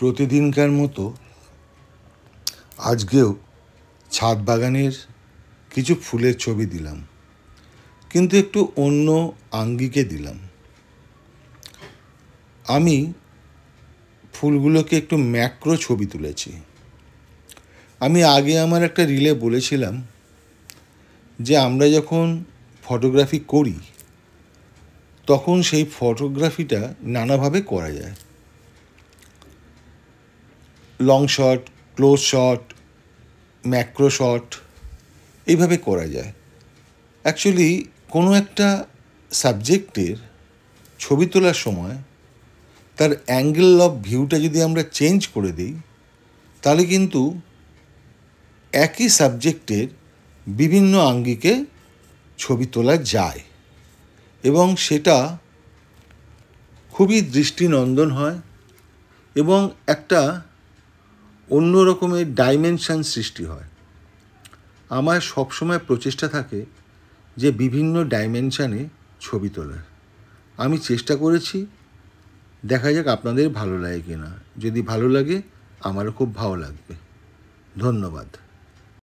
প্রতিদিনকার মতো আজকেও ছাদ বাগানের কিছু ফুলের ছবি দিলাম, কিন্তু একটু অন্য আঙ্গিকে দিলাম। আমি ফুলগুলোকে একটু ম্যাক্রো ছবি তুলেছি। আমি আগে আমার একটা রিলে বলেছিলাম যে আমরা যখন ফটোগ্রাফি করি তখন সেই ফটোগ্রাফিটা নানাভাবে করা যায়। Long shot, close shot, macro shot এইভাবে করা যায়। অ্যাকচুয়ালি কোনো একটা সাবজেক্টের ছবি তোলার সময় তার অ্যাঙ্গেল অফ ভিউটা যদি আমরা চেঞ্জ করে দিই তাহলে কিন্তু একই সাবজেক্টের বিভিন্ন আঙ্গিকে ছবি তোলা যায় এবং সেটা খুবই দৃষ্টিনন্দন হয় এবং একটা অন্য রকমের ডাইমেনশন সৃষ্টি হয়। আমার সবসময় প্রচেষ্টা থাকে যে বিভিন্ন ডাইমেনশানে ছবি তোলার। আমি চেষ্টা করেছি, দেখা যাক আপনাদের ভালো লাগে কি না। যদি ভালো লাগে আমারও খুব ভালো লাগবে। ধন্যবাদ।